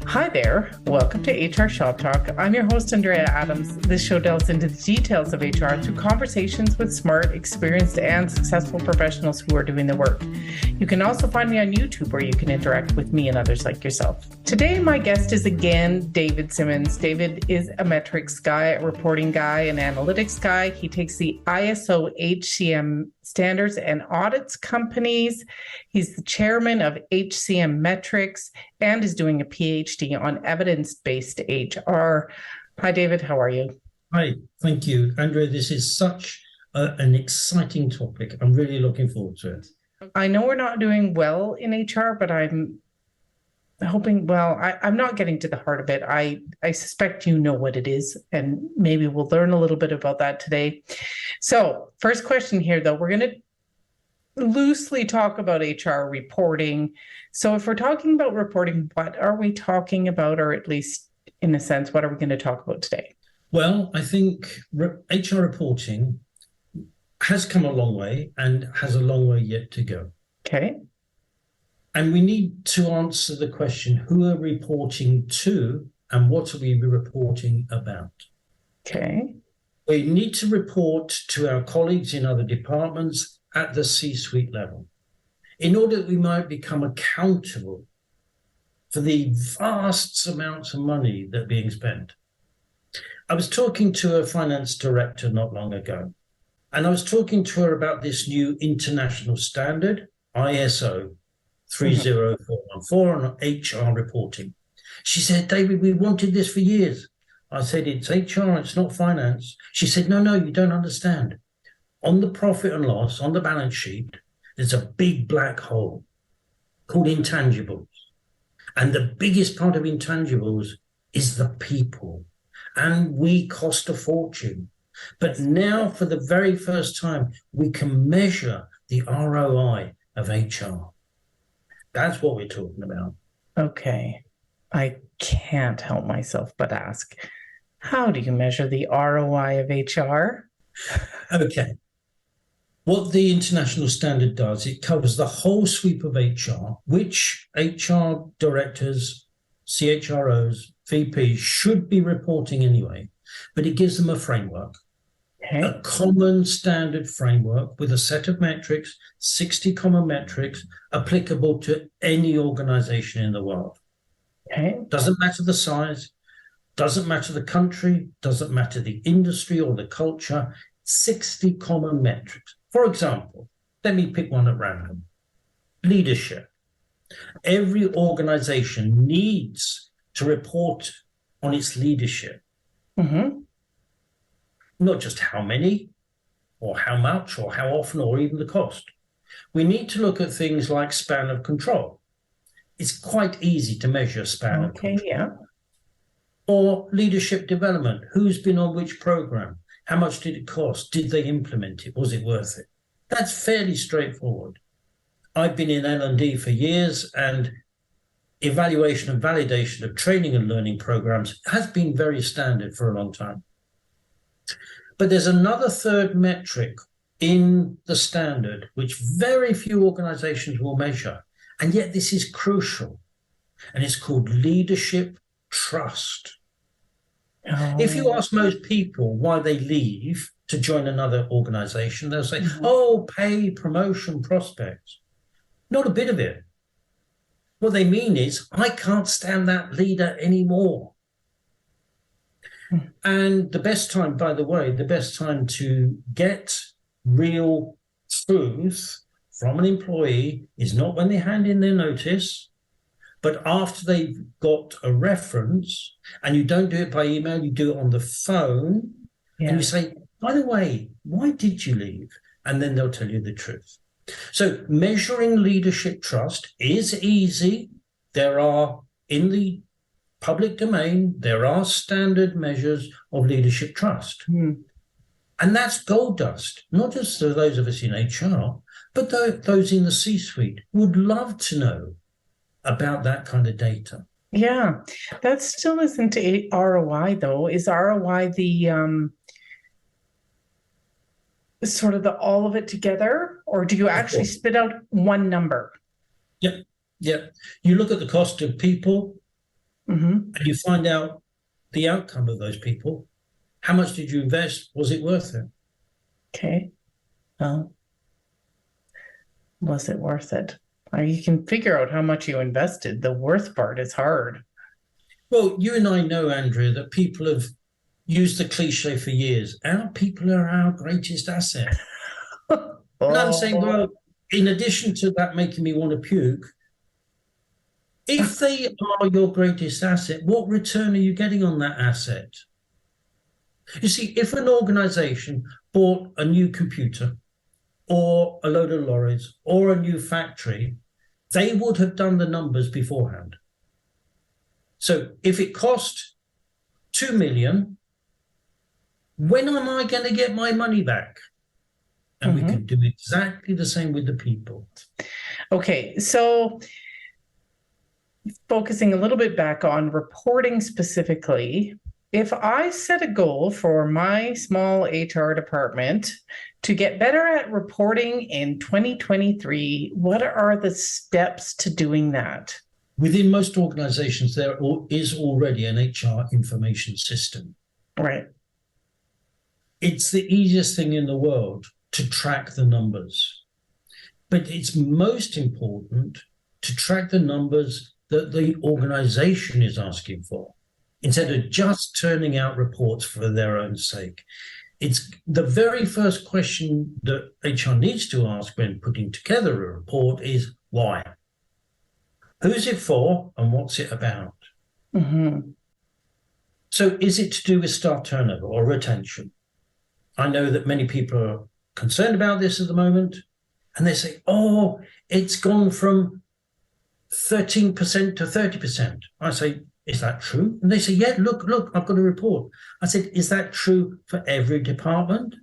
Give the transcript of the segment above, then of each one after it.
Hi there. Welcome to HR Shop Talk. I'm your host, Andrea Adams. This show delves into the details of HR through conversations with smart, experienced, and successful professionals who are doing the work. You can also find me on YouTube, where you can interact with me and others like yourself. Today, my guest is again David Simmonds. David is a metrics guy, a reporting guy, an analytics guy. He takes the ISO HCM standards and audits companies. He's the chairman of HCM Metrics and is doing a PhD on evidence-based HR. Hi, David. How are you? Hi, thank you. Andrea, this is such an exciting topic. I'm really looking forward to it. I know we're not doing well in HR, but I'm hoping, I'm not getting to the heart of it. I suspect you know what it is, and maybe we'll learn a little bit about that today. So first question here, though, we're going to loosely talk about HR reporting. So if we're talking about reporting, what are we talking about, or at least in a sense, what are we going to talk about today? Well, I think HR reporting has come a long way and has a long way yet to go. Okay. And we need to answer the question, who are we reporting to and what are we reporting about? Okay. We need to report to our colleagues in other departments at the C-suite level in order that we might become accountable for the vast amounts of money that are being spent. I was talking to a finance director not long ago, and I was talking to her about this new international standard, ISO 30414 on HR reporting. She said, David, we wanted this for years. I said, it's HR, it's not finance. She said, no, you don't understand. On the profit and loss, on the balance sheet, there's a big black hole called intangibles. And the biggest part of intangibles is the people. And we cost a fortune. But now, for the very first time, we can measure the ROI of HR. That's what we're talking about. Okay. I can't help myself but ask, how do you measure the ROI of HR? Okay. What the international standard does, it covers the whole sweep of HR, which HR directors, CHROs, VPs should be reporting anyway, but it gives them a framework. Okay. A common standard framework with a set of metrics, 60 common metrics applicable to any organization in the world. Okay. Doesn't matter the size, doesn't matter the country, doesn't matter the industry or the culture, 60 common metrics. For example, let me pick one at random. Leadership. Every organization needs to report on its leadership. Mm-hmm. Not just how many or how much or how often or even the cost. We need to look at things like span of control. It's quite easy to measure span of control. Yeah. Or leadership development. Who's been on which program? How much did it cost? Did they implement it? Was it worth it? That's fairly straightforward. I've been in L&D for years, and evaluation and validation of training and learning programs has been very standard for a long time. But there's another third metric in the standard which very few organizations will measure, and yet this is crucial, and it's called leadership trust. Oh. If you ask most people why they leave to join another organization, they'll say, pay, promotion, prospects. Not a bit of it. What they mean is, I can't stand that leader anymore. And the best time, by the way, to get real truth from an employee is not when they hand in their notice, but after they've got a reference, and you don't do it by email, you do it on the phone, and you say, by the way, why did you leave? And then they'll tell you the truth. So measuring leadership trust is easy. There are, in the public domain, there are standard measures of leadership trust. And that's gold dust, not just for those of us in HR, but those in the C-suite would love to know about that kind of data. Yeah, that still isn't ROI, though. Is ROI the sort of the all of it together, or do you actually spit out one number? Yeah. You look at the cost of people, Mm-hmm. and you find out the outcome of those people. How much did you invest? Was it worth it? Okay. Well, was it worth it? You can figure out how much you invested. The worth part is hard. Well, you and I know, Andrea, that people have used the cliche for years. Our people are our greatest asset. And I'm saying, well, in addition to that making me want to puke, if they are your greatest asset, what return are you getting on that asset? You see, if an organization bought a new computer or a load of lorries or a new factory, they would have done the numbers beforehand. So if it cost 2 million, when am I going to get my money back? And we can do exactly the same with the people. Okay, so focusing a little bit back on reporting specifically, if I set a goal for my small HR department to get better at reporting in 2023, what are the steps to doing that? Within most organizations, there is already an HR information system. Right. It's the easiest thing in the world to track the numbers. But it's most important to track the numbers that the organization is asking for, instead of just turning out reports for their own sake. It's the very first question that HR needs to ask when putting together a report is why? Who's it for and what's it about? Mm-hmm. So is it to do with staff turnover or retention? I know that many people are concerned about this at the moment, and they say, oh, it's gone from 13% to 30%. I say, is that true? And they say, yeah, look, I've got a report. I said, is that true for every department,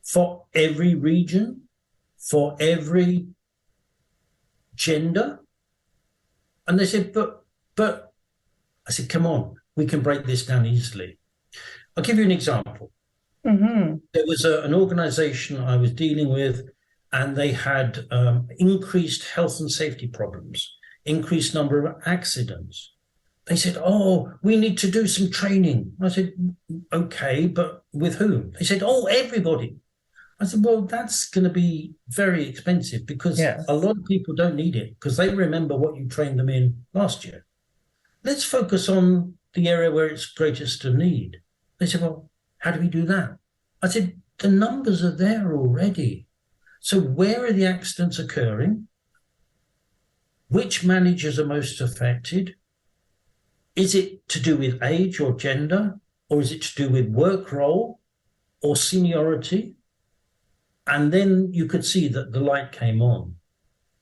for every region, for every gender? And they said, but I said, come on, we can break this down easily. I'll give you an example. Mm-hmm. There was an organization I was dealing with, and they had increased health and safety problems, increased number of accidents. They said, oh, we need to do some training. I said, okay, but with whom? They said, oh, everybody. I said, well, that's going to be very expensive because a lot of people don't need it because they remember what you trained them in last year. Let's focus on the area where it's greatest of need. They said, well, how do we do that? I said, the numbers are there already. So where are the accidents occurring? Which managers are most affected? Is it to do with age or gender? Or is it to do with work role or seniority? And then you could see that the light came on.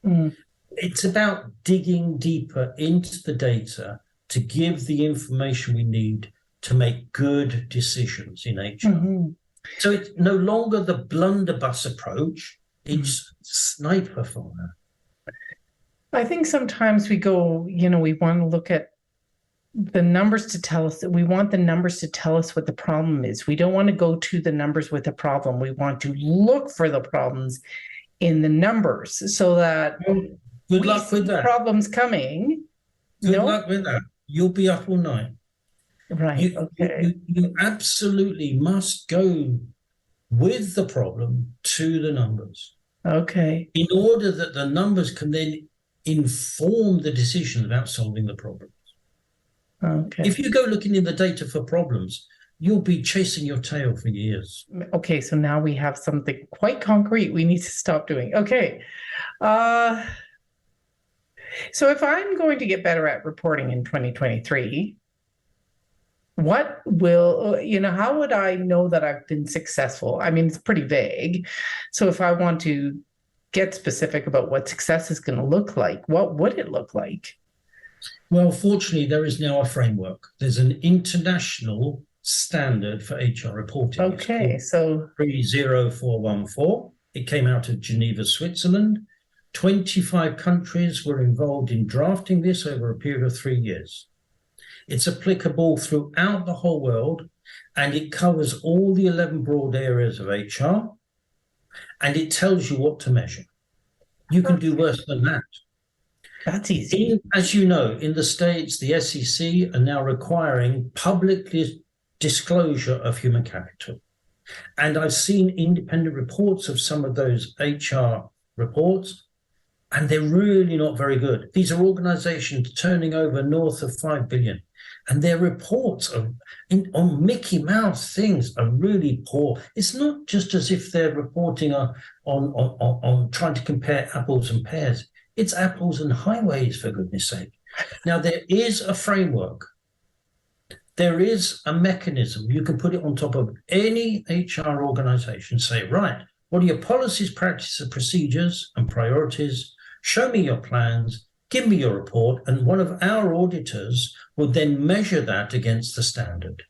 Mm. It's about digging deeper into the data to give the information we need to make good decisions in HR. Mm-hmm. So it's no longer the blunderbuss approach, it's sniper fire. I think sometimes we go, we want to look at the numbers to tell us that we want the numbers to tell us what the problem is. We don't want to go to the numbers with the problem. We want to look for the problems in the numbers so that good luck with that. Problems coming. Good luck with that. You'll be up all night. Right. You absolutely must go with the problem to the numbers. Okay. In order that the numbers can then inform the decision about solving the problem. Okay. If you go looking in the data for problems, you'll be chasing your tail for years. Okay, so now we have something quite concrete we need to stop doing. Okay. So if I'm going to get better at reporting in 2023, how would I know that I've been successful? I mean, it's pretty vague. So if I want to get specific about what success is going to look like, what would it look like? Well, fortunately, there is now a framework. There's an international standard for HR reporting. Okay, so 30414. It came out of Geneva, Switzerland. 25 countries were involved in drafting this over a period of 3 years. It's applicable throughout the whole world, and it covers all the 11 broad areas of HR, and it tells you what to measure. You can do worse than that. That's easy. As you know, in the States, the SEC are now requiring public disclosure of human capital. And I've seen independent reports of some of those HR reports, and they're really not very good. These are organizations turning over north of 5 billion. And their reports on Mickey Mouse things are really poor. It's not just as if they're reporting on trying to compare apples and pears. It's apples and highways, for goodness sake. Now, there is a framework. There is a mechanism. You can put it on top of any HR organization. Say, right, what are your policies, practices, procedures, and priorities? Show me your plans. Give me your report, and one of our auditors would then measure that against the standard.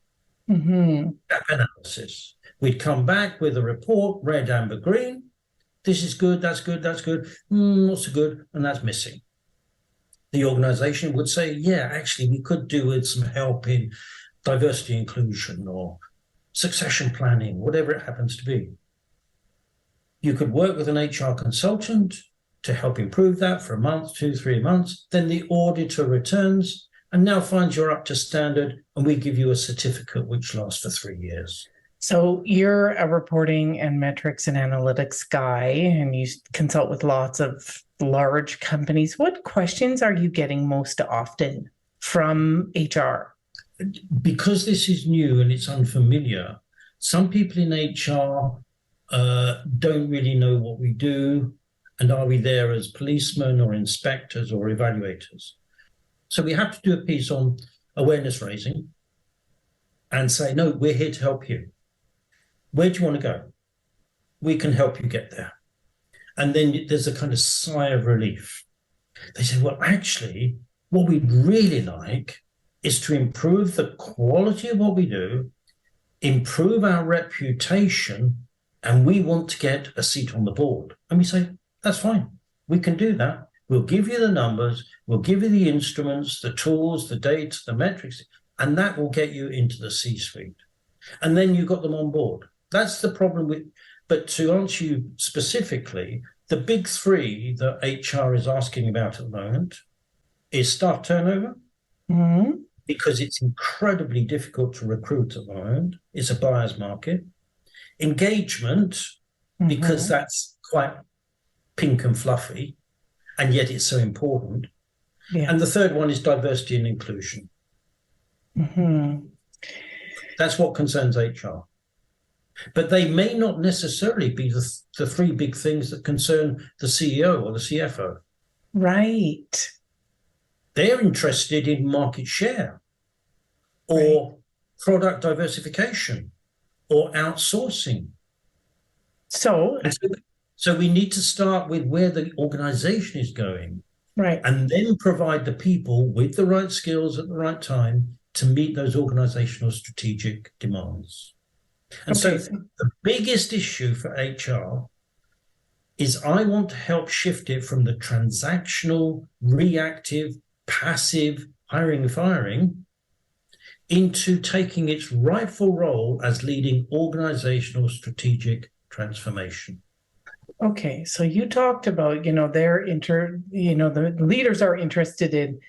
Gap analysis. We'd come back with a report, red, amber, green. This is good, that's good, that's good. Not so good, and that's missing. The organization would say, yeah, actually, we could do with some help in diversity inclusion or succession planning, whatever it happens to be. You could work with an HR consultant to help improve that for a month, 2, 3 months. Then the auditor returns and now finds you're up to standard, and we give you a certificate which lasts for 3 years. So you're a reporting and metrics and analytics guy, and you consult with lots of large companies. What questions are you getting most often from HR? Because this is new and it's unfamiliar, some people in HR don't really know what we do. And are we there as policemen or inspectors or evaluators? So we have to do a piece on awareness raising and say, no, we're here to help you. Where do you want to go? We can help you get there. And then there's a kind of sigh of relief. They say, well, actually, what we'd really like is to improve the quality of what we do, improve our reputation, and we want to get a seat on the board. And we say, that's fine. We can do that. We'll give you the numbers. We'll give you the instruments, the tools, the data, the metrics, and that will get you into the C-suite. And then you got them on board. That's the problem with, but to answer you specifically, the big three that HR is asking about at the moment is staff turnover, because it's incredibly difficult to recruit at the moment. It's a buyer's market. Engagement, because that's quite pink and fluffy, and yet it's so important. Yeah. And the third one is diversity and inclusion. That's what concerns HR. But they may not necessarily be the three big things that concern the CEO or the CFO. Right. They're interested in market share or product diversification or outsourcing. So we need to start with where the organization is going, right, and then provide the people with the right skills at the right time to meet those organizational strategic demands. And so the biggest issue for HR is I want to help shift it from the transactional, reactive, passive hiring and firing into taking its rightful role as leading organizational strategic transformation. Okay, so you talked about, the leaders are interested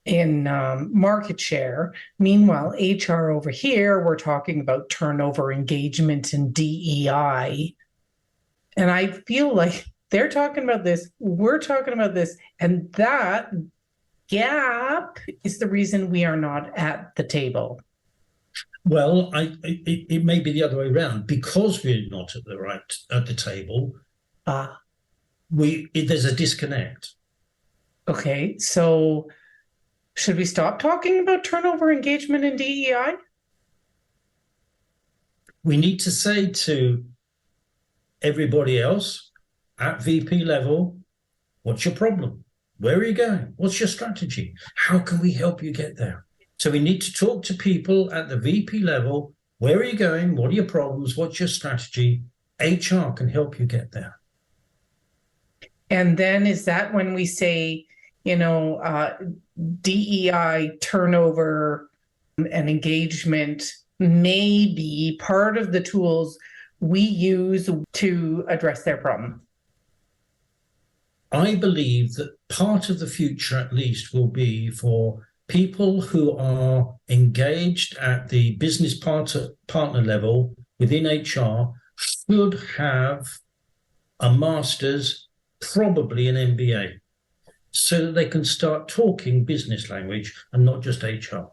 in market share. Meanwhile, HR over here, we're talking about turnover, engagement, and DEI. And I feel like they're talking about this, we're talking about this, and that gap is the reason we are not at the table. Well, it may be the other way around. Because we're not at the table, there's a disconnect. Okay, so should we stop talking about turnover, engagement, and DEI? We need to say to everybody else at VP level, what's your problem? Where are you going? What's your strategy? How can we help you get there? So we need to talk to people at the VP level. Where are you going? What are your problems? What's your strategy? HR can help you get there. And then is that when we say, DEI, turnover, and engagement may be part of the tools we use to address their problem? I believe that part of the future, at least, will be for people who are engaged at the business partner level within HR should have a master's, probably an MBA, so that they can start talking business language and not just HR.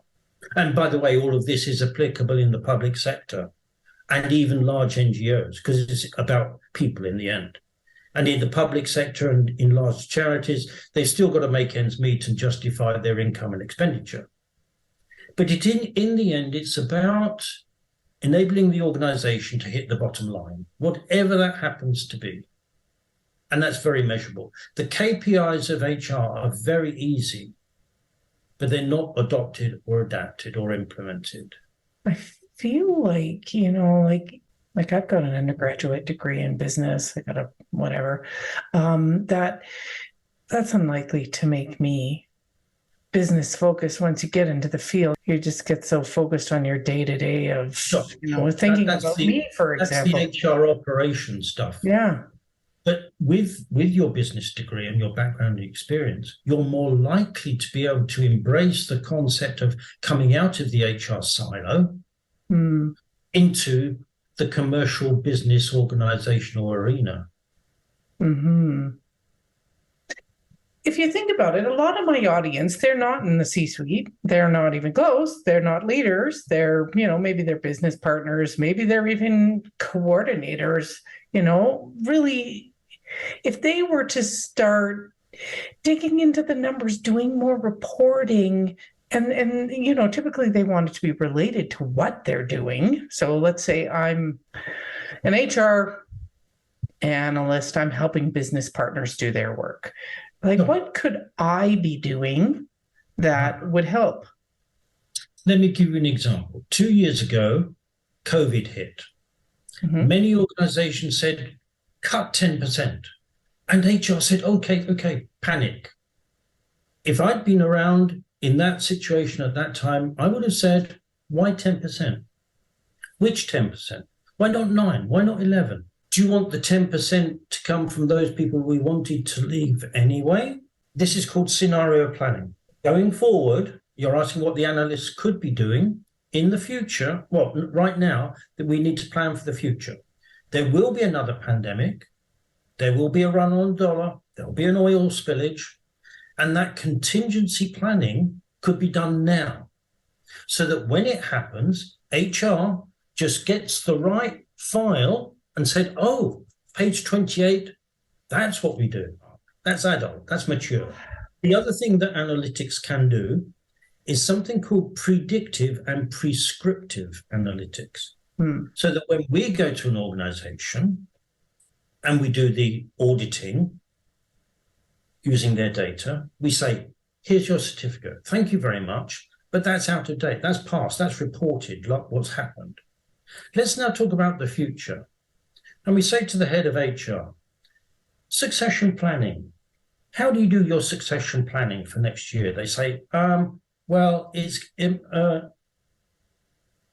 And by the way, all of this is applicable in the public sector and even large NGOs, because it's about people in the end. And in the public sector and in large charities, they've still got to make ends meet and justify their income and expenditure. But in the end, it's about enabling the organization to hit the bottom line, whatever that happens to be. And that's very measurable. The KPIs of HR are very easy, but they're not adopted or adapted or implemented. I feel like, like I've got an undergraduate degree in business. I got a whatever. That's unlikely to make me business focused. Once you get into the field, you just get so focused on your day-to-day of, thinking about me, for example. That's the HR operation stuff. Yeah. But with your business degree and your background and experience, you're more likely to be able to embrace the concept of coming out of the HR silo into the commercial business organizational arena. Mm-hmm. If you think about it, a lot of my audience, they're not in the C-suite. They're not even close. They're not leaders. They're, maybe they're business partners. Maybe they're even coordinators, really. If they were to start digging into the numbers, doing more reporting, and typically they want it to be related to what they're doing. So let's say I'm an HR analyst. I'm helping business partners do their work. What could I be doing that would help? Let me give you an example. 2 years ago, COVID hit. Mm-hmm. Many organizations said, cut 10%. And HR said, okay, panic. If I'd been around in that situation at that time, I would have said, why 10%? Which 10%? Why not 9? Why not 11? Do you want the 10% to come from those people we wanted to leave anyway? This is called scenario planning. Going forward, you're asking what the analysts could be doing in the future. Well, right now, that we need to plan for the future. There will be another pandemic. There will be a run on dollar. There will be an oil spillage. And that contingency planning could be done now, so that when it happens, HR just gets the right file and said, oh, page 28, that's what we do. That's adult, that's mature. The other thing that analytics can do is something called predictive and prescriptive analytics. So that when we go to an organization and we do the auditing using their data, we say, here's your certificate. Thank you very much. But that's out of date. That's past. That's reported, like what's happened. Let's now talk about the future. And we say to the head of HR, succession planning. How do you do your succession planning for next year? They say, well, it's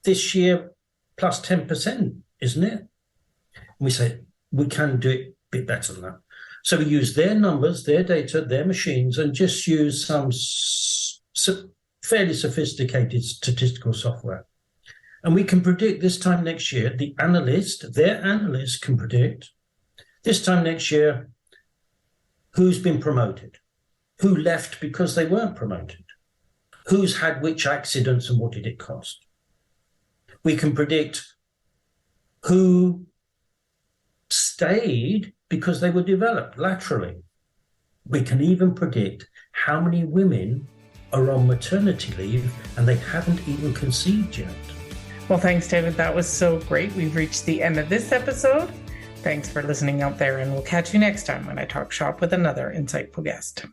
this year plus 10%, isn't it? And we say, we can do it a bit better than that. So we use their numbers, their data, their machines, and just use some fairly sophisticated statistical software. And we can predict this time next year, their analyst can predict this time next year who's been promoted, who left because they weren't promoted, who's had which accidents and what did it cost. We can predict who stayed because they were developed laterally. We can even predict how many women are on maternity leave and they haven't even conceived yet. Well, thanks, David. That was so great. We've reached the end of this episode. Thanks for listening out there, and we'll catch you next time when I talk shop with another insightful guest.